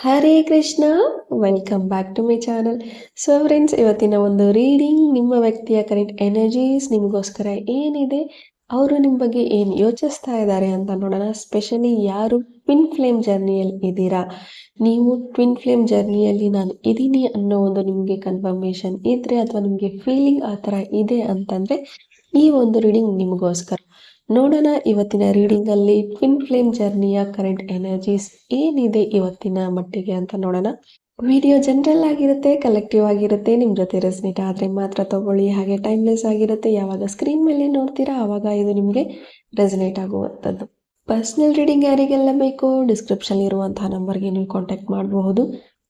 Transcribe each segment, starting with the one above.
Hare Krishna, welcome back to my channel. So friends, ಇವತ್ತಿನ ಒಂದು reading ನಿಮ್ಮ ವ್ಯಕ್ತಿಯ ಕರೆಂಟ್ ಎನರ್ಜೀಸ್ ನಿಮಗೋಸ್ಕರ ಏನಿದೆ, ಅವರು ನಿಮ್ಮ ಬಗ್ಗೆ ಏನು ಯೋಚಿಸ್ತಾ ಇದ್ದಾರೆ ಅಂತ ನೋಡೋಣ. ಸ್ಪೆಷಲಿ ಯಾರು ಟ್ವಿನ್ ಫ್ಲೇಮ್ ಜರ್ನಿಯಲ್ಲಿ ಇದ್ದೀರಾ, ನೀವು ಟ್ವಿನ್ ಫ್ಲೇಮ್ ಜರ್ನಿಯಲ್ಲಿ ನಾನು ಇದ್ದೀನಿ ಅನ್ನೋ ಒಂದು ನಿಮಗೆ ಕನ್ಫರ್ಮೇಷನ್ ಇದ್ರೆ ಅಥವಾ ನಿಮಗೆ ಫೀಲಿಂಗ್ ಆ ಥರ ಇದೆ ಅಂತಂದರೆ ಈ ಒಂದು ರೀಡಿಂಗ್ ನಿಮಗೋಸ್ಕರ. ನೋಡೋಣ ಇವತ್ತಿನ ರೀಡಿಂಗ್ ಅಲ್ಲಿ ಟ್ವಿನ್ ಫ್ಲೇಮ್ ಜರ್ನಿಯ ಕರೆಂಟ್ ಎನರ್ಜೀಸ್ ಏನಿದೆ ಇವತ್ತಿನ ಮಟ್ಟಿಗೆ ಅಂತ ನೋಡೋಣ. ವಿಡಿಯೋ ಜನರಲ್ ಆಗಿರುತ್ತೆ, ಕಲೆಕ್ಟಿವ್ ಆಗಿರುತ್ತೆ, ನಿಮ್ಮ ಜೊತೆ ರೆಸನೇಟ್ ಆದರೆ ಮಾತ್ರ ತಗೊಳ್ಳಿ. ಹಾಗೆ ಟೈಮ್ಲೆಸ್ ಆಗಿರುತ್ತೆ, ಯಾವಾಗ ಸ್ಕ್ರೀನ್ ಮೇಲೆ ನೋಡ್ತೀರಾ ಆವಾಗ ಇದು ನಿಮಗೆ ರೆಸನೇಟ್ ಆಗುವಂಥದ್ದು. ಪರ್ಸ್ನಲ್ ರೀಡಿಂಗ್ ಯಾರಿಗೆಲ್ಲ ಬೇಕು, ಡಿಸ್ಕ್ರಿಪ್ಷನ್ ಇರುವಂತಹ ನಂಬರ್ಗೆ ನೀವು ಕಾಂಟ್ಯಾಕ್ಟ್ ಮಾಡಬಹುದು.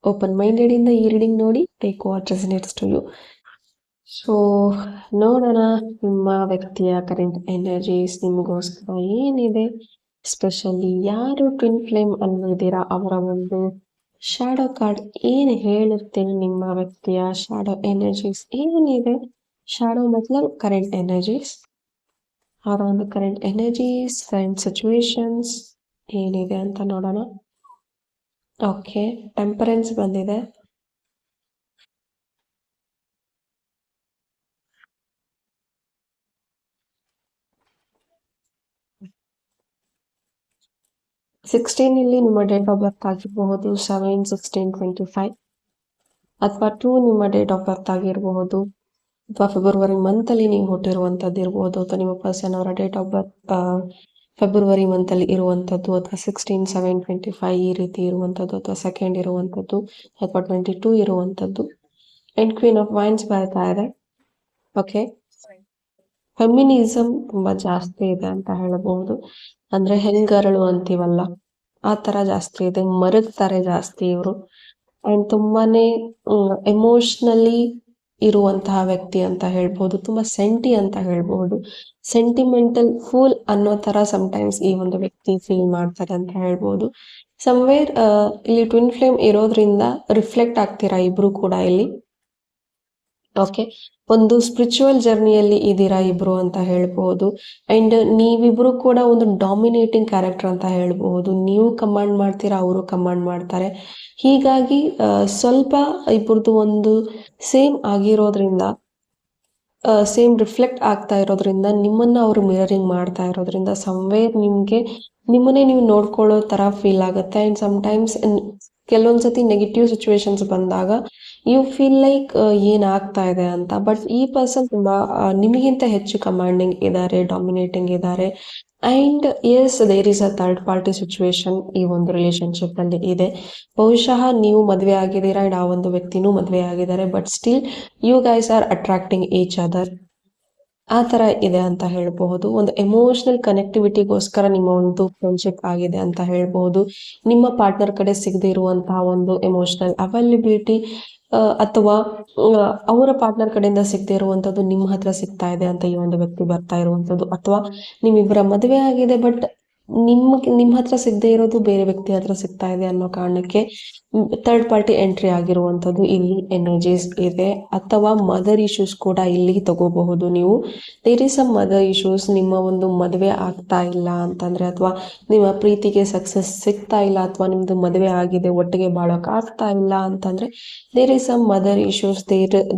ಓಪನ್ ಮೈಂಡೆಡ್ ಇಂದ ಈ ರೀಡಿಂಗ್ ನೋಡಿ, take what resonates to you. So ನೋಡೋಣ ನಿಮ್ಮ ವ್ಯಕ್ತಿಯ ಕರೆಂಟ್ ಎನರ್ಜೀಸ್ ನಿಮಗೋಸ್ಕರ ಏನಿದೆ. ಸ್ಪೆಷಲಿ ಯಾರು ಟ್ವಿನ್ ಫ್ಲೇಮ್ ಅನ್ನೋದಿರಾ ಅವರ ಒಂದು ಶಾಡೋ ಕಾರ್ಡ್ ಏನು ಹೇಳುತ್ತೆ, ನಿಮ್ಮ ವ್ಯಕ್ತಿಯ ಶಾಡೋ ಎನರ್ಜೀಸ್ ಏನಿದೆ. ಶಾಡೋ ಮತ್ಲಬ್ ಕರೆಂಟ್ ಎನರ್ಜೀಸ್, ಅವರ ಒಂದು ಕರೆಂಟ್ ಎನರ್ಜೀಸ್, ಕರೆಂಟ್ ಸಿಚುವೇಶನ್ಸ್ ಏನಿದೆ ಅಂತ ನೋಡೋಣ. ಓಕೆ, ಟೆಂಪರೆನ್ಸ್ ಬಂದಿದೆ. ಇಲ್ಲಿ ನಿಮ್ಮ ಡೇಟ್ ಆಫ್ ಬರ್ತ್ ಆಗಿರಬಹುದು 7/16/25, ಅಥವಾ 2 ನಿಮ್ಮ ಡೇಟ್ ಆಫ್ ಬರ್ತ್ ಆಗಿರಬಹುದು, ಅಥವಾ ಫೆಬ್ರವರಿ ಮಂತಲ್ಲಿ ನೀವು ಹುಟ್ಟಿರುವಂಥದ್ದು ಇರಬಹುದು, ಅಥವಾ ನಿಮ್ಮ ಪರ್ಸನ್ ಅವರ ಡೇಟ್ ಆಫ್ ಬರ್ತ್ ಫೆಬ್ರವರಿ ಮಂತಲ್ಲಿ ಇರುವಂಥದ್ದು, ಅಥವಾ 16/7/25 ಈ ರೀತಿ ಇರುವಂಥದ್ದು, ಅಥವಾ 2nd ಇರುವಂಥದ್ದು, ಅಥವಾ 22 ಇರುವಂಥದ್ದು. ಅಂಡ್ ಕ್ವೀನ್ ಆಫ್ ವೈನ್ಸ್ ಬರ್ತಾ ಇದೆ. ಓಕೆ, ಫೆಮಿನಿಸಮ್ ತುಂಬಾ ಜಾಸ್ತಿ ಇದೆ ಅಂತ ಹೇಳಬಹುದು. ಅಂದ್ರೆ ಹೆಂಗರಳು ಅಂತೀವಲ್ಲ ಆ ತರ ಜಾಸ್ತಿ ಇದೆ, ಮರಗ್ತಾರೆ ಜಾಸ್ತಿ ಇವರು. ಅಂಡ್ ತುಂಬಾನೇ ಎಮೋಷನಲಿ ಇರುವಂತಹ ವ್ಯಕ್ತಿ ಅಂತ ಹೇಳ್ಬಹುದು, ತುಂಬಾ ಸೆಂಟಿ ಅಂತ ಹೇಳ್ಬಹುದು. ಸೆಂಟಿಮೆಂಟಲ್ ಫೂಲ್ ಅನ್ನೋ ತರ ಸಮಟೈಮ್ಸ್ ಈ ಒಂದು ವ್ಯಕ್ತಿ ಫೀಲ್ ಮಾಡ್ತಾರೆ ಅಂತ ಹೇಳ್ಬಹುದು. ಸಮ್ವೇರ್ ಇಲ್ಲಿ ಟ್ವಿನ್ ಫ್ಲೇಮ್ ಇರೋದ್ರಿಂದ ರಿಫ್ಲೆಕ್ಟ್ ಆಗ್ತೀರಾ ಇಬ್ರು ಕೂಡ ಇಲ್ಲಿ. ಓಕೆ, ಒಂದು ಸ್ಪಿರಿಚುವಲ್ ಜರ್ನಿಯಲ್ಲಿ ಇದ್ದೀರಾ ಇಬ್ರು ಅಂತ ಹೇಳ್ಬಹುದು. ಅಂಡ್ ನೀವಿಬ್ರು ಕೂಡ ಒಂದು ಡಾಮಿನೇಟಿಂಗ್ ಕ್ಯಾರೆಕ್ಟರ್ ಅಂತ ಹೇಳ್ಬಹುದು. ನೀವು ಕಮಾಂಡ್ ಮಾಡ್ತೀರಾ, ಅವರು ಕಮಾಂಡ್ ಮಾಡ್ತಾರೆ. ಹೀಗಾಗಿ ಸ್ವಲ್ಪ ಇಬ್ಬರದು ಒಂದು ಸೇಮ್ ಆಗಿರೋದ್ರಿಂದ, ಸೇಮ್ ರಿಫ್ಲೆಕ್ಟ್ ಆಗ್ತಾ ಇರೋದ್ರಿಂದ, ನಿಮ್ಮನ್ನ ಅವರು ಮಿರರಿಂಗ್ ಮಾಡ್ತಾ ಇರೋದ್ರಿಂದ ಸಮ್ವೇರ್ ನಿಮ್ಮನ್ನೇ ನೀವು ನೋಡ್ಕೊಳ್ಳೋ ತರ ಫೀಲ್ ಆಗುತ್ತೆ. ಅಂಡ್ ಸಮಟೈಮ್ಸ್ ಕೆಲವೊಂದ್ಸತಿ ನೆಗೆಟಿವ್ ಸಿಚುವೇಶನ್ಸ್ ಬಂದಾಗ ಯು ಫೀಲ್ ಲೈಕ್ ಏನಾಗ್ತಾ ಇದೆ ಅಂತ. ಬಟ್ ಈ ಪರ್ಸನ್ ತುಂಬಾ ನಿಮಗಿಂತ ಹೆಚ್ಚು ಕಮಾಂಡಿಂಗ್ ಇದ್ದಾರೆ, ಡಾಮಿನೇಟಿಂಗ್ ಇದ್ದಾರೆ. And yes, there is a third party situation ಈ ಒಂದು ರಿಲೇಶನ್ಶಿಪ್ ಅಲ್ಲಿ ಇದೆ. ಬಹುಶಃ ನೀವು ಮದುವೆ ಆಗಿದ್ದೀರಾ ಅಂಡ್ ಆ ಒಂದು ವ್ಯಕ್ತಿನೂ ಮದುವೆ ಆಗಿದ್ದಾರೆ, but still you guys are attracting each other. ಆ ತರ ಇದೆ ಅಂತ ಹೇಳ್ಬಹುದು. ಒಂದು ಎಮೋಷನಲ್ ಕನೆಕ್ಟಿವಿಟಿಗೋಸ್ಕರ ನಿಮ್ಮ ಒಂದು ಫ್ರೆಂಡ್ಶಿಪ್ ಆಗಿದೆ ಅಂತ ಹೇಳ್ಬಹುದು. ನಿಮ್ಮ ಪಾರ್ಟ್ನರ್ ಕಡೆ ಸಿಗದೆ ಇರುವಂತಹ ಒಂದು ಎಮೋಷನಲ್ ಅವೈಲಬಿಲಿಟಿ, ಅಥವಾ ಅವರ ಪಾರ್ಟ್ನರ್ ಕಡೆಯಿಂದ ಸಿಗದೆ ಇರುವಂತದ್ದು ನಿಮ್ಮ ಹತ್ರ ಸಿಗ್ತಾ ಇದೆ ಅಂತ ಈ ಒಂದು ವ್ಯಕ್ತಿ ಬರ್ತಾ ಇರುವಂತದ್ದು. ಅಥವಾ ನಿಮ್ಮಿಬ್ಬರ ಮದುವೆ ಆಗಿದೆ, ಬಟ್ ನಿಮ್ಮ ಹತ್ರ ಸಿಗದೆ ಇರೋದು ಬೇರೆ ವ್ಯಕ್ತಿ ಹತ್ರ ಸಿಗ್ತಾ ಇದೆ ಅನ್ನೋ ಕಾರಣಕ್ಕೆ ಥರ್ಡ್ ಪಾರ್ಟಿ ಎಂಟ್ರಿ ಆಗಿರುವಂತದ್ದು ಇಲ್ಲಿ ಎನರ್ಜೀಸ್ ಇದೆ. ಅಥವಾ ಮದರ್ ಇಶ್ಯೂಸ್ ಕೂಡ ಇಲ್ಲಿ ತಗೋಬಹುದು ನೀವು. There is some mother issues. ನಿಮ್ಮ ಒಂದು ಮದುವೆ ಆಗ್ತಾ ಇಲ್ಲ ಅಂತಂದ್ರೆ, ಅಥವಾ ನಿಮ್ಮ ಪ್ರೀತಿಗೆ ಸಕ್ಸಸ್ ಸಿಗ್ತಾ ಇಲ್ಲ, ಅಥವಾ ನಿಮ್ದು ಮದುವೆ ಆಗಿದೆ ಒಟ್ಟಿಗೆ ಬಾಳೋಕ್ ಆಗ್ತಾ ಇಲ್ಲ ಅಂತಂದ್ರೆ, there is some mother issues.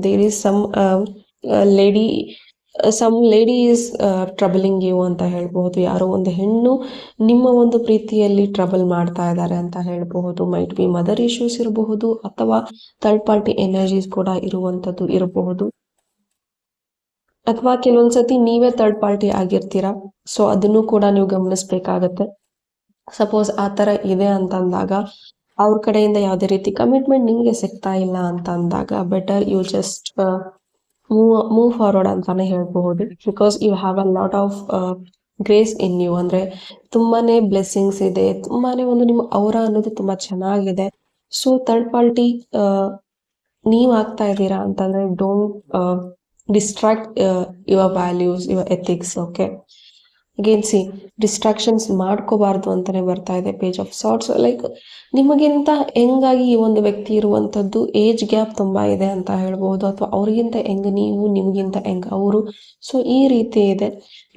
There is some lady is troubling you ಅಂತ ಹೇಳ್ಬಹುದು. ಯಾರೋ ಒಂದು ಹೆಣ್ಣು ನಿಮ್ಮ ಒಂದು ಪ್ರೀತಿಯಲ್ಲಿ ಟ್ರಬಲ್ ಮಾಡ್ತಾ ಇದ್ದಾರೆ ಅಂತ ಹೇಳ್ಬಹುದು. ಮೈಟ್ ಬಿ ಮದರ್ ಇಶ್ಯೂಸ್ ಇರಬಹುದು, ಅಥವಾ ಥರ್ಡ್ ಪಾರ್ಟಿ ಎನರ್ಜೀಸ್ ಕೂಡ ಇರುವಂತದ್ದು ಇರಬಹುದು. ಅಥವಾ ಕೆಲವೊಂದ್ಸತಿ ನೀವೇ ಥರ್ಡ್ ಪಾರ್ಟಿ ಆಗಿರ್ತೀರಾ, ಸೊ ಅದನ್ನು ಕೂಡ ನೀವು ಗಮನಿಸ್ಬೇಕಾಗತ್ತೆ. ಸಪೋಸ್ ಆ ತರ ಇದೆ ಅಂತಂದಾಗ, ಅವ್ರ ಕಡೆಯಿಂದ ಯಾವುದೇ ರೀತಿ ಕಮಿಟ್ಮೆಂಟ್ ನಿಮ್ಗೆ ಸಿಗ್ತಾ ಇಲ್ಲ ಅಂತ ಅಂದಾಗ, better you just move forward ಅಂತಾನೆ ಹೇಳ್ಬಹುದು. Because you have a lot of grace in you. ಅಂದ್ರೆ ತುಂಬಾನೇ ಬ್ಲೆಸ್ಸಿಂಗ್ಸ್ ಇದೆ, ತುಂಬಾನೇ ಒಂದು ನಿಮ್ಮ ಔರ ಅನ್ನೋದು ತುಂಬಾ ಚೆನ್ನಾಗಿದೆ. ಸೊ ಥರ್ಡ್ ಪಾರ್ಟಿ ನೀವ್ ಆಗ್ತಾ ಇದ್ದೀರಾ ಅಂತಂದ್ರೆ, don't distract your values, your ethics. Okay, again see, distractions ಮಾಡ್ಕೋಬಾರ್ದು ಅಂತಾನೆ ಬರ್ತಾ ಇದೆ ಪೇಜ್ ಆಫ್ ಸಾರ್ಟ್ಸ್. ಲೈಕ್ ನಿಮಗಿಂತ ಹೆಂಗಾಗಿ ಈ ಒಂದು ವ್ಯಕ್ತಿ ಇರುವಂತದ್ದು, ಏಜ್ ಗ್ಯಾಪ್ ತುಂಬಾ ಇದೆ ಅಂತ ಹೇಳ್ಬಹುದು. ಅಥವಾ ಅವ್ರಿಗಿಂತ ಹೆಂಗ್ ನೀವು, ನಿಮ್ಗಿಂತ ಹೆಂಗ್ ಅವರು. ಸೊ ಈ ರೀತಿ ಇದೆ,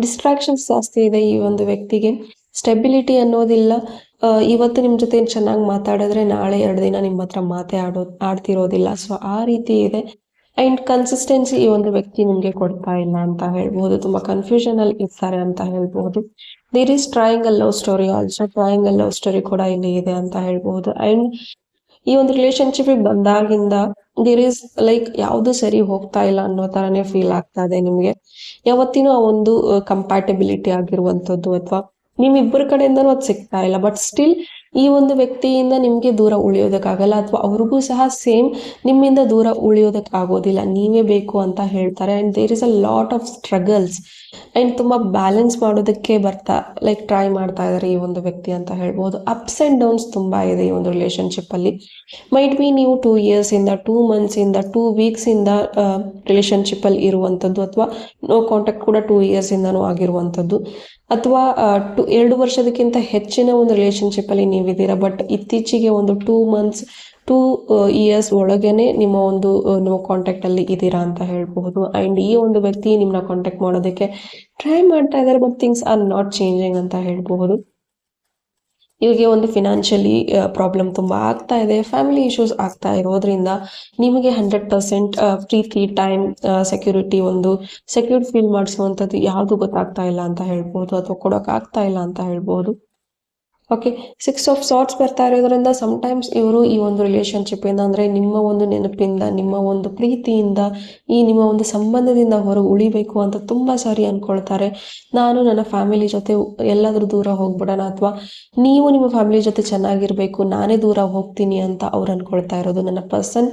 ಡಿಸ್ಟ್ರಾಕ್ಷನ್ಸ್ ಜಾಸ್ತಿ ಇದೆ ಈ ಒಂದು ವ್ಯಕ್ತಿಗೆ. ಸ್ಟೆಬಿಲಿಟಿ ಅನ್ನೋದಿಲ್ಲ. ಇವತ್ತು ನಿಮ್ಮ ಜೊತೆ ಚೆನ್ನಾಗಿ ಮಾತಾಡಿದ್ರೆ ನಾಳೆ 2 ದಿನ ನಿಮ್ಮ ಹತ್ರ ಆಡ್ತಿರೋದಿಲ್ಲ. ಸೊ ಆ ರೀತಿ ಇದೆ. ಅಂಡ್ ಕನ್ಸಿಸ್ಟೆನ್ಸಿ ಈ ಒಂದು ವ್ಯಕ್ತಿ ನಿಮ್ಗೆ ಕೊಡ್ತಾ ಇಲ್ಲ ಅಂತ ಹೇಳ್ಬೋದು. ತುಂಬಾ ಕನ್ಫ್ಯೂಷನ್ ಅಲ್ಲಿ ಇರ್ತಾರೆ ಅಂತ ಹೇಳ್ಬೋದು. There is triangle love story also. Triangle love story ಕೂಡ ಇಲ್ಲಿ ಇದೆ ಅಂತ ಹೇಳ್ಬೋದು. ಅಂಡ್ ಈ ಒಂದು ರಿಲೇಶನ್ಶಿಪ್ ಬಂದಾಗಿಂದ ದೇರ್ ಈಸ್ ಲೈಕ್ ಯಾವ್ದು ಸರಿ ಹೋಗ್ತಾ ಇಲ್ಲ ಅನ್ನೋ ತರನೇ ಫೀಲ್ ಆಗ್ತಾ ಇದೆ ನಿಮ್ಗೆ. ಯಾವತ್ತಿನೂ ಆ ಒಂದು ಕಂಪ್ಯಾಟಬಿಲಿಟಿ ಆಗಿರುವಂತದ್ದು ಅಥವಾ ನಿಮ್ಮಿಬ್ಬರ ಕಡೆಯಿಂದನೂ ಅದು ಸಿಗ್ತಾ ಇಲ್ಲ. ಬಟ್ ಸ್ಟಿಲ್ ಈ ಒಂದು ವ್ಯಕ್ತಿಯಿಂದ ನಿಮ್ಗೆ ದೂರ ಉಳಿಯೋದಕ್ಕಾಗಲ್ಲ, ಅಥವಾ ಅವ್ರಿಗೂ ಸಹ ಸೇಮ್ ನಿಮ್ಮಿಂದ ದೂರ ಉಳಿಯೋದಕ್ಕಾಗೋದಿಲ್ಲ. ನೀವೇ ಬೇಕು ಅಂತ ಹೇಳ್ತಾರೆ. And there is a lot of struggles. And ತುಂಬಾ ಬ್ಯಾಲೆನ್ಸ್ ಮಾಡೋದಕ್ಕೆ ಟ್ರೈ ಮಾಡ್ತಾ ಇದಾರೆ ಈ ಒಂದು ವ್ಯಕ್ತಿ ಅಂತ ಹೇಳ್ಬೋದು. ಅಪ್ಸ್ ಅಂಡ್ ಡೌನ್ಸ್ ತುಂಬಾ ಇದೆ ಈ ಒಂದು ರಿಲೇಶನ್ಶಿಪ್ ಅಲ್ಲಿ. ಮೈಟ್ ಬಿ ನೀವು 2 years ಇಂದ 2 months ಇಂದ 2 weeks ಇಂದ ರಿಲೇಶನ್ಶಿಪ್ ಅಲ್ಲಿ ಇರುವಂತದ್ದು, ಅಥವಾ ನೋ ಕಾಂಟ್ಯಾಕ್ಟ್ ಕೂಡ 2 years ಇಂದನೂ ಆಗಿರುವಂತದ್ದು, ಅಥವಾ 2 ವರ್ಷದಕ್ಕಿಂತ ಹೆಚ್ಚಿನ ಒಂದು ರಿಲೇಶನ್ಶಿಪ್ ಅಲ್ಲಿ ನೀವಿದ್ದೀರಾ. ಬಟ್ ಇತ್ತೀಚೆಗೆ ಒಂದು 2 months 2 years ಒಳಗೇನೆ ನಿಮ್ಮ ಒಂದು ನೋ ಕಾಂಟ್ಯಾಕ್ಟ್ ಅಲ್ಲಿ ಇದ್ದೀರಾ ಅಂತ ಹೇಳ್ಬಹುದು. ಅಂಡ್ ಈ ಒಂದು ವ್ಯಕ್ತಿ ನಿಮ್ನ ಕಾಂಟ್ಯಾಕ್ಟ್ ಮಾಡೋದಕ್ಕೆ ಟ್ರೈ ಮಾಡ್ತಾ ಇದ್ದಾರೆ, but things are not changing ಅಂತ ಹೇಳ್ಬಹುದು. ಇವ್ರಿಗೆ ಒಂದು ಫಿನಾನ್ಷಿಯಲಿ ಪ್ರಾಬ್ಲಮ್ ತುಂಬಾ ಆಗ್ತಾ ಇದೆ. ಫ್ಯಾಮಿಲಿ ಇಶ್ಯೂಸ್ ಆಗ್ತಾ ಇರೋದ್ರಿಂದ ನಿಮಗೆ 100% ಪ್ರೀತಿ, ಟೈಮ್, ಸೆಕ್ಯೂರಿಟಿ, ಒಂದು ಸೆಕ್ಯೂರ್ಡ್ ಫೀಲ್ ಮಾಡಿಸುವಂಥದ್ದು ಯಾವುದು ಗೊತ್ತಾಗ್ತಾ ಇಲ್ಲ ಅಂತ ಹೇಳ್ಬೋದು, ಅಥವಾ ಕೊಡೋಕೆ ಆಗ್ತಾ ಇಲ್ಲ ಅಂತ ಹೇಳ್ಬೋದು. ಓಕೆ, 6 of Swords ಬರ್ತಾ ಇರೋದ್ರಿಂದ ಸಮಟೈಮ್ಸ್ ಇವರು ಈ ಒಂದು ರಿಲೇಶನ್ಶಿಪ್ ಇಂದ, ಅಂದ್ರೆ ನಿಮ್ಮ ಒಂದು ನೆನಪಿಂದ, ನಿಮ್ಮ ಒಂದು ಪ್ರೀತಿಯಿಂದ, ಈ ನಿಮ್ಮ ಒಂದು ಸಂಬಂಧದಿಂದ ಹೊರಗೆ ಉಳಿಬೇಕು ಅಂತ ತುಂಬಾ ಸಾರಿ ಅನ್ಕೊಳ್ತಾರೆ. ನಾನು ನನ್ನ ಫ್ಯಾಮಿಲಿ ಜೊತೆ ಎಲ್ಲಾದ್ರೂ ದೂರ ಹೋಗ್ಬಿಡೋಣ, ಅಥವಾ ನೀವು ನಿಮ್ಮ ಫ್ಯಾಮಿಲಿ ಜೊತೆ ಚೆನ್ನಾಗಿರ್ಬೇಕು, ನಾನೇ ದೂರ ಹೋಗ್ತೀನಿ ಅಂತ ಅವ್ರು ಅನ್ಕೊಳ್ತಾ ಇರೋದು. ನನ್ನ ಪರ್ಸನ್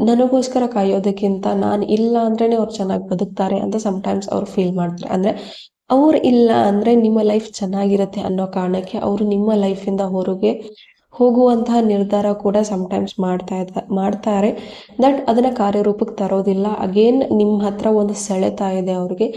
ನನಗೋಸ್ಕರ ಕಾಯೋದಕ್ಕಿಂತ ನಾನು ಇಲ್ಲ ಅಂದ್ರೇನೆ ಅವ್ರು ಚೆನ್ನಾಗಿ ಬದುಕ್ತಾರೆ ಅಂತ ಸಮಟೈಮ್ಸ್ ಅವ್ರು ಫೀಲ್ ಮಾಡ್ತಾರೆ. ಅಂದ್ರೆ ಅವ್ರು ಇಲ್ಲ ಅಂದ್ರೆ ನಿಮ್ಮ ಲೈಫ್ ಚೆನ್ನಾಗಿರತ್ತೆ ಅನ್ನೋ ಕಾರಣಕ್ಕೆ ಅವರು ನಿಮ್ಮ ಲೈಫಿಂದ ಹೊರಗೆ ಹೋಗುವಂತಹ ನಿರ್ಧಾರ ಕೂಡ ಸಮಟೈಮ್ಸ್ ಮಾಡ್ತಾರೆ. ದಟ್ ಅದನ್ನ ಕಾರ್ಯರೂಪಕ್ಕೆ ತರೋದಿಲ್ಲ. ಅಗೇನ್ ನಿಮ್ಮ ಹತ್ರ ಒಂದು ಸೆಳೆತ ಇದೆ ಅವ್ರಿಗೆ.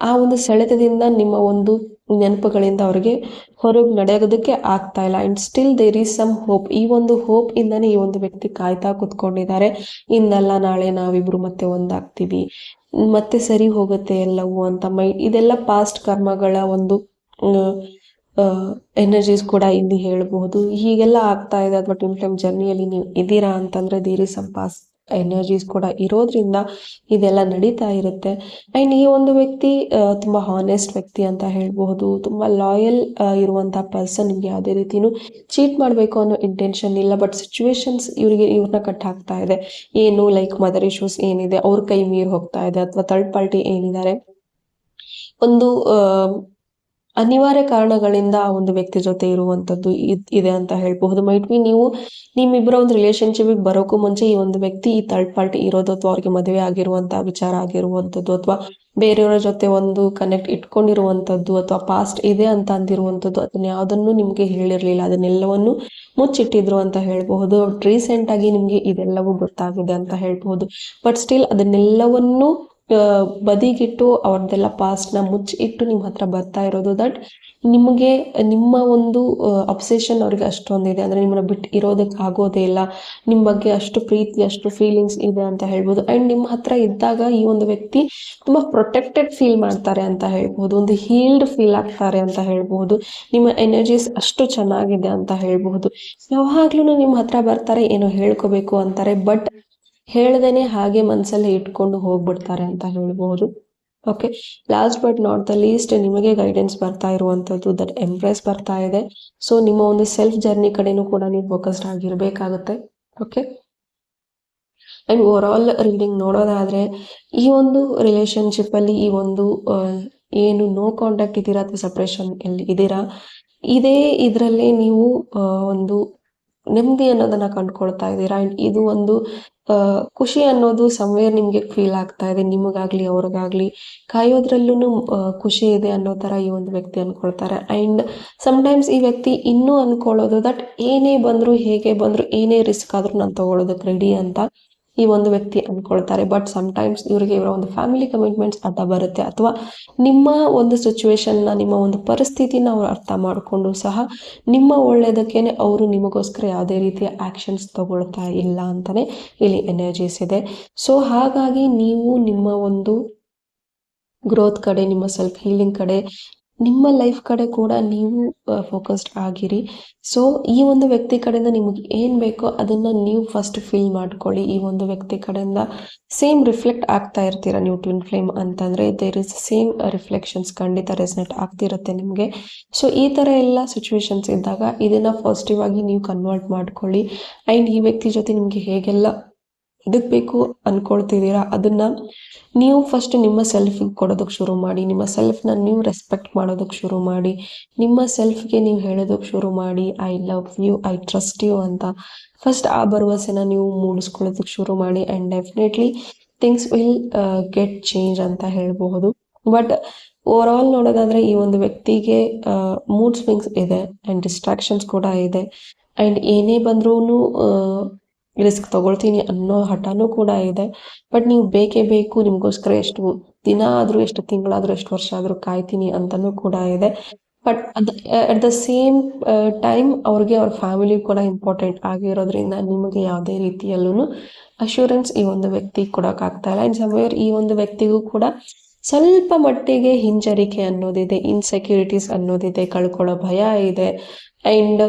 ಆ ಒಂದು ಸೆಳೆತದಿಂದ ನಿಮ್ಮ ಒಂದು ನೆನಪುಗಳಿಂದ ಅವ್ರಿಗೆ ಹೊರಗೆ ನಡೆಯೋದಕ್ಕೆ ಆಗ್ತಾ ಇಲ್ಲ. And still there is some hope. ಈ ಒಂದು ಹೋಪ್ ಇಂದಾನೆ ಈ ಒಂದು ವ್ಯಕ್ತಿ ಕಾಯ್ತಾ ಕುತ್ಕೊಂಡಿದ್ದಾರೆ. ಇಂದಲ್ಲ ನಾಳೆ ನಾವಿಬ್ರು ಮತ್ತೆ ಒಂದಾಗ್ತೀವಿ, ಮತ್ತೆ ಸರಿ ಹೋಗುತ್ತೆ ಎಲ್ಲವೂ ಅಂತ. ಇದೆಲ್ಲ ಪಾಸ್ಟ್ ಕರ್ಮಗಳ ಒಂದು ಎನರ್ಜೀಸ್ ಕೂಡ ಇಲ್ಲಿ ಹೇಳಬಹುದು. ಹೀಗೆಲ್ಲ ಆಗ್ತಾ ಇದೆ, ಅಥವಾ ಟ್ವಿನ್ ಫ್ಲೇಮ್ ಜರ್ನಿಯಲ್ಲಿ ನೀವು ಇದ್ದೀರಾ ಅಂತಂದ್ರೆ there is some past energies ಕೂಡ ಇರೋದ್ರಿಂದ ಇದೆಲ್ಲ ನಡೀತಾ ಇರುತ್ತೆ. ಅಂಡ್ ಈ ಒಂದು ವ್ಯಕ್ತಿ ತುಂಬಾ ಹಾನೆಸ್ಟ್ ವ್ಯಕ್ತಿ ಅಂತ ಹೇಳ್ಬಹುದು. ತುಂಬಾ ಲಾಯಲ್ ಇರುವಂತಹ ಪರ್ಸನ್. ನಿಮ್ಗೆ ಯಾವುದೇ ರೀತಿನೂ ಚೀಟ್ ಮಾಡಬೇಕು ಅನ್ನೋ ಇಂಟೆನ್ಷನ್ ಇಲ್ಲ. ಬಟ್ ಸಿಚುವೇಶನ್ಸ್ ಇವ್ರನ್ನ ಕಟ್ ಹಾಕ್ತಾ ಇದೆ. ಏನು ಲೈಕ್ ಮದರ್ ಇಶ್ಯೂಸ್ ಏನಿದೆ, ಅವ್ರ ಕೈ ಮೀರ್ ಹೋಗ್ತಾ ಇದೆ, ಅಥವಾ ಥರ್ಡ್ ಪಾರ್ಟಿ ಏನಿದ್ದಾರೆ, ಒಂದು ಅನಿವಾರ್ಯ ಕಾರಣಗಳಿಂದ ಆ ಒಂದು ವ್ಯಕ್ತಿ ಜೊತೆ ಇರುವಂತದ್ದು ಇದೆ ಅಂತ ಹೇಳ್ಬಹುದು. ಮೈಟ್ ಬಿ ನೀವು ನಿಮ್ಮಿಬ್ಬರ ಒಂದು ರಿಲೇಶನ್ಶಿಪ್ ಬರೋಕ್ಕೂ ಮುಂಚೆ ಈ ಒಂದು ವ್ಯಕ್ತಿ ಈ ಥರ್ಡ್ ಪಾರ್ಟಿ ಇರೋದು, ಅಥವಾ ಅವ್ರಿಗೆ ಮದುವೆ ಆಗಿರುವಂತಹ ವಿಚಾರ ಆಗಿರುವಂತದ್ದು, ಅಥವಾ ಬೇರೆಯವರ ಜೊತೆ ಒಂದು ಕನೆಕ್ಟ್ ಇಟ್ಕೊಂಡಿರುವಂತದ್ದು, ಅಥವಾ ಪಾಸ್ಟ್ ಇದೆ ಅಂತ ಅಂದಿರುವಂತದ್ದು, ಅದನ್ನ ಯಾವ್ದನ್ನು ನಿಮ್ಗೆ ಹೇಳಿರ್ಲಿಲ್ಲ, ಅದನ್ನೆಲ್ಲವನ್ನು ಮುಚ್ಚಿಟ್ಟಿದ್ರು ಅಂತ ಹೇಳ್ಬಹುದು. ರೀಸೆಂಟ್ ಆಗಿ ನಿಮ್ಗೆ ಇದೆಲ್ಲವೂ ಗೊತ್ತಾಗಿದೆ ಅಂತ ಹೇಳ್ಬಹುದು. ಬಟ್ ಸ್ಟಿಲ್ ಅದನ್ನೆಲ್ಲವನ್ನು ಬದಿಗಿಟ್ಟು ಅವ್ರದ್ದೆಲ್ಲ ಪಾಸ್ಟ್ ನ ಮುಚ್ಚಿಟ್ಟು ನಿಮ್ ಹತ್ರ ಬರ್ತಾ ಇರೋದು. ದಟ್ ನಿಮಗೆ ನಿಮ್ಮ ಒಂದು ಅಬ್ಸೆಷನ್ ಅವ್ರಿಗೆ ಅಷ್ಟೊಂದಿದೆ, ಅಂದ್ರೆ ನಿಮ್ಮನ್ನ ಬಿಟ್ಟು ಇರೋದಕ್ಕೆ ಆಗೋದೇ ಇಲ್ಲ, ನಿಮ್ ಬಗ್ಗೆ ಅಷ್ಟು ಪ್ರೀತಿ, ಅಷ್ಟು ಫೀಲಿಂಗ್ಸ್ ಇದೆ ಅಂತ ಹೇಳ್ಬೋದು. ಅಂಡ್ ನಿಮ್ಮ ಹತ್ರ ಇದ್ದಾಗ ಈ ಒಂದು ವ್ಯಕ್ತಿ ತುಂಬಾ ಪ್ರೊಟೆಕ್ಟೆಡ್ ಫೀಲ್ ಮಾಡ್ತಾರೆ ಅಂತ ಹೇಳ್ಬಹುದು. ಒಂದು ಹೀಲ್ಡ್ ಫೀಲ್ ಆಗ್ತಾರೆ ಅಂತ ಹೇಳ್ಬಹುದು. ನಿಮ್ಮ ಎನರ್ಜೀಸ್ ಅಷ್ಟು ಚೆನ್ನಾಗಿದೆ ಅಂತ ಹೇಳ್ಬಹುದು. ಯಾವಾಗ್ಲೂ ನಿಮ್ಮ ಹತ್ರ ಬರ್ತಾರೆ, ಏನೋ ಹೇಳ್ಕೋಬೇಕು ಅಂತಾರೆ, ಬಟ್ ಹೇಳ್ದೇನೆ ಹಾಗೆ ಮನ್ಸಲ್ಲಿ ಇಟ್ಕೊಂಡು ಹೋಗ್ಬಿಡ್ತಾರೆ ಅಂತ ಹೇಳ್ಬಹುದು. Okay, last but not the least ನಿಮಗೆ ಗೈಡೆನ್ಸ್ ಬರ್ತಾ ಇರುವಂತದ್ದು ದಟ್ ಎಂಪ್ರೆಸ್ ಬರ್ತಾ ಇದೆ. ಸೊ ನಿಮ್ಮ ಒಂದು ಸೆಲ್ಫ್ ಜರ್ನಿ ಕಡೆನೂ ಕೂಡ ನೀವು ಫೋಕಸ್ಡ್ ಆಗಿರ್ಬೇಕಾಗುತ್ತೆ. Okay, and over all reading ನೋಡೋದಾದ್ರೆ ಈ ಒಂದು ರಿಲೇಶನ್ಶಿಪ್ ಅಲ್ಲಿ ಈ ಒಂದು ಏನು ನೋ ಕಾಂಟ್ಯಾಕ್ಟ್ ಇದ್ದೀರಾ ಅಥವಾ ಸಪ್ರೇಷನ್ ಅಲ್ಲಿ ಇದ್ದೀರಾ, ಇದರಲ್ಲಿ ನೀವು ಒಂದು ನೆಮ್ಮದಿ ಅನ್ನೋದನ್ನ ಕಂಡುಕೊಳ್ತಾ ಇದ್ದೀರಾ. ಅಂಡ್ ಇದು ಒಂದು ಖುಷಿ ಅನ್ನೋದು ಸಮ್ವೇರ್ ನಿಮ್ಗೆ ಫೀಲ್ ಆಗ್ತಾ ಇದೆ. ನಿಮಗಾಗ್ಲಿ ಅವ್ರಿಗಾಗ್ಲಿ ಕಾಯೋದ್ರಲ್ಲೂ ಖುಷಿ ಇದೆ ಅನ್ನೋ ತರ ಈ ಒಂದು ವ್ಯಕ್ತಿ ಅನ್ಕೊಳ್ತಾರೆ. ಅಂಡ್ ಸಮಟೈಮ್ಸ್ ಈ ವ್ಯಕ್ತಿ ಇನ್ನೂ ಅನ್ಕೊಳ್ಳೋದು ದಟ್ ಏನೇ ಬಂದ್ರು, ಹೇಗೆ ಬಂದ್ರು, ಏನೇ ರಿಸ್ಕ್ ಆದ್ರೂ ನಾನು ತಗೊಳ್ಳೋದಕ್ಕೆ ರೆಡಿ ಅಂತ ಈ ಒಂದು ವ್ಯಕ್ತಿ ಅನ್ಕೊಳ್ತಾರೆ. ಬಟ್ ಸಮಟೈಮ್ಸ್ ಇವರ ಒಂದು ಫ್ಯಾಮಿಲಿ ಕಮಿಟ್ಮೆಂಟ್ಸ್ ಅಡ್ಡ ಬರುತ್ತೆ, ಅಥವಾ ನಿಮ್ಮ ಒಂದು ಸಿಚುವೇಶನ್ನ, ನಿಮ್ಮ ಒಂದು ಪರಿಸ್ಥಿತಿನ ಅವ್ರು ಅರ್ಥ ಮಾಡಿಕೊಂಡು ಸಹ ನಿಮ್ಮ ಒಳ್ಳೇದಕ್ಕೇನೆ ಅವರು ನಿಮಗೋಸ್ಕರ ಯಾವುದೇ ರೀತಿಯ ಆಕ್ಷನ್ಸ್ ತಗೊಳ್ತಾ ಇಲ್ಲ ಅಂತಾನೆ ಇಲ್ಲಿ ಎನರ್ಜೀಸ್ ಇದೆ. ಸೊ ಹಾಗಾಗಿ ನೀವು ನಿಮ್ಮ ಒಂದು ಗ್ರೋತ್ ಕಡೆ, ನಿಮ್ಮ ಸೆಲ್ಫ್ ಹೀಲಿಂಗ್ ಕಡೆ, ನಿಮ್ಮ ಲೈಫ್ ಕಡೆ ಕೂಡ ನೀವು ಫೋಕಸ್ಡ್ ಆಗಿರಿ. ಸೊ ಈ ಒಂದು ವ್ಯಕ್ತಿ ಕಡೆಯಿಂದ ನಿಮಗೆ ಏನು ಬೇಕೋ ಅದನ್ನ ನೀವು ಫಸ್ಟ್ ಫೀಲ್ ಮಾಡ್ಕೊಳ್ಳಿ. ಈ ಒಂದು ವ್ಯಕ್ತಿ ಕಡೆಯಿಂದ ಸೇಮ್ ರಿಫ್ಲೆಕ್ಟ್ ಆಗ್ತಾ ಇರ್ತೀರ ನೀವು ಟ್ವಿನ್ ಫ್ಲೇಮ್ ಅಂತಂದ್ರೆ ದೇರ್ ಇಸ್ ಸೇಮ್ ರಿಫ್ಲೆಕ್ಷನ್ಸ್ ಖಂಡಿತ ರೆಸನೇಟ್ ಆಗ್ತಿರುತ್ತೆ ನಿಮಗೆ. ಸೊ ಈ ಥರ ಎಲ್ಲ ಸಿಚುವೇಶನ್ಸ್ ಇದ್ದಾಗ ಇದನ್ನ ಪಾಸಿಟಿವ್ ಆಗಿ ನೀವು ಕನ್ವರ್ಟ್ ಮಾಡ್ಕೊಳ್ಳಿ. ಆ್ಯಂಡ್ ಈ ವ್ಯಕ್ತಿ ಜೊತೆ ನಿಮಗೆ ಹೇಗೆಲ್ಲ ಬೇಕು ಅನ್ಕೊಳ್ತಿದ್ದೀರಾ ಅದನ್ನ ನೀವು ಫಸ್ಟ್ ನಿಮ್ಮ ಸೆಲ್ಫಿಗೆ ಕೊಡೋದಕ್ಕೆ ಶುರು ಮಾಡಿ. ನಿಮ್ಮ ಸೆಲ್ಫ್ನ ನೀವು ರೆಸ್ಪೆಕ್ಟ್ ಮಾಡೋದಕ್ಕೆ ಶುರು ಮಾಡಿ. ನಿಮ್ಮ ಸೆಲ್ಫ್ಗೆ ನೀವು ಹೇಳೋದಕ್ಕೆ ಶುರು ಮಾಡಿ, I love you, I trust you ಅಂತ. ಫಸ್ಟ್ ಆ ಭರವಸೆನ ನೀವು ಮೂಡಿಸ್ಕೊಳ್ಳೋದಕ್ಕೆ ಶುರು ಮಾಡಿ. And definitely things will get change ಅಂತ ಹೇಳಬಹುದು. ಬಟ್ ಓವರ್ ಆಲ್ ನೋಡೋದಾದ್ರೆ ಈ ಒಂದು ವ್ಯಕ್ತಿಗೆ ಮೂಡ್ ಸ್ವಿಂಗ್ಸ್ ಇದೆ ಆ್ಯಂಡ್ ಡಿಸ್ಟ್ರಾಕ್ಷನ್ಸ್ ಕೂಡ ಇದೆ. ಆ್ಯಂಡ್ ಏನೇ ಬಂದ್ರೂ ರಿಸ್ಕ್ ತಗೊಳ್ತೀನಿ ಅನ್ನೋ ಹಠನೂ ಕೂಡ ಇದೆ. ಬಟ್ ನೀವು ಬೇಕೇ ಬೇಕು, ನಿಮಗೋಸ್ಕರ ಎಷ್ಟು ದಿನ ಆದರೂ, ಎಷ್ಟು ತಿಂಗಳಾದರೂ, ಎಷ್ಟು ವರ್ಷ ಆದರೂ ಕಾಯ್ತೀನಿ ಅಂತಲೂ ಕೂಡ ಇದೆ. But at the same time ಅವ್ರಿಗೆ ಅವ್ರ ಫ್ಯಾಮಿಲಿ ಕೂಡ ಇಂಪಾರ್ಟೆಂಟ್ ಆಗಿರೋದ್ರಿಂದ ನಿಮಗೆ ಯಾವುದೇ ರೀತಿಯಲ್ಲೂ ಅಶ್ಯೂರೆನ್ಸ್ ಈ ಒಂದು ವ್ಯಕ್ತಿ ಕೊಡೋಕ್ಕಾಗ್ತಾ ಇಲ್ಲ. ಆ್ಯಂಡ್ ಸಮ್ವೇರ್ ಈ ಒಂದು ವ್ಯಕ್ತಿಗೂ ಕೂಡ ಸ್ವಲ್ಪ ಮಟ್ಟಿಗೆ ಹಿಂಜರಿಕೆ ಅನ್ನೋದಿದೆ, ಇನ್ಸೆಕ್ಯೂರಿಟೀಸ್ ಅನ್ನೋದಿದೆ, ಕಳ್ಕೊಳ್ಳೋ ಭಯ ಇದೆ. ಆ್ಯಂಡ್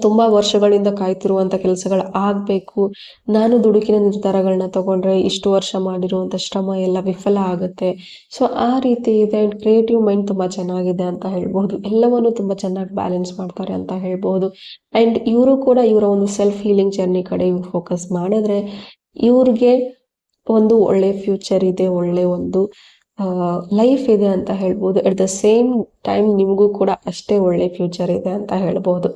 ತುಂಬಾ ವರ್ಷಗಳಿಂದ ಕಾಯ್ತಿರುವಂತ ಕೆಲಸಗಳು ಆಗ್ಬೇಕು, ನಾನು ದುಡುಕಿನ ನಿರ್ಧಾರಗಳನ್ನ ತಗೊಂಡ್ರೆ ಇಷ್ಟು ವರ್ಷ ಮಾಡಿರುವಂತ ಶ್ರಮ ಎಲ್ಲ ವಿಫಲ ಆಗುತ್ತೆ. ಸೊ ಆ ರೀತಿ ಇದೆ. ಆ್ಯಂಡ್ ಕ್ರಿಯೇಟಿವ್ ಮೈಂಡ್ ತುಂಬಾ ಚೆನ್ನಾಗಿದೆ ಅಂತ ಹೇಳ್ಬಹುದು. ಎಲ್ಲವನ್ನು ತುಂಬಾ ಚೆನ್ನಾಗಿ ಬ್ಯಾಲೆನ್ಸ್ ಮಾಡ್ತಾರೆ ಅಂತ ಹೇಳ್ಬಹುದು. ಆ್ಯಂಡ್ ಇವರು ಕೂಡ ಇವರ ಒಂದು ಸೆಲ್ಫ್ ಹೀಲಿಂಗ್ ಜರ್ನಿ ಕಡೆ ಇವ್ರು ಫೋಕಸ್ ಮಾಡಿದ್ರೆ ಇವ್ರಿಗೆ ಒಂದು ಒಳ್ಳೆ ಫ್ಯೂಚರ್ ಇದೆ, ಒಳ್ಳೆ ಒಂದು ಲೈಫ್ ಇದೆ ಅಂತ ಹೇಳ್ಬೋದು. ಅಟ್ ದ ಸೇಮ್ ಟೈಮ್ ನಿಮಗೂ ಕೂಡ ಅಷ್ಟೇ ಒಳ್ಳೆ ಫ್ಯೂಚರ್ ಇದೆ ಅಂತ ಹೇಳ್ಬೋದು.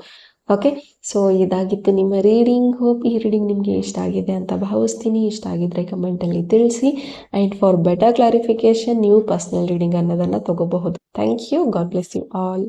ಓಕೆ, ಸೊ ಇದಾಗಿತ್ತು ನಿಮ್ಮ ರೀಡಿಂಗ್. ಹೋಪ್ ಈ ರೀಡಿಂಗ್ ನಿಮಗೆ ಇಷ್ಟ ಆಗಿದೆ ಅಂತ ಭಾವಿಸ್ತೀನಿ. ಇಷ್ಟ ಆಗಿದ್ರೆ ಕಮೆಂಟಲ್ಲಿ ತಿಳಿಸಿ. ಆ್ಯಂಡ್ ಫಾರ್ ಬೆಟರ್ ಕ್ಲಾರಿಫಿಕೇಶನ್ ನೀವು ಪರ್ಸನಲ್ ರೀಡಿಂಗ್ ಅನ್ನೋದನ್ನು ತಗೋಬಹುದು. Thank you. God bless you all.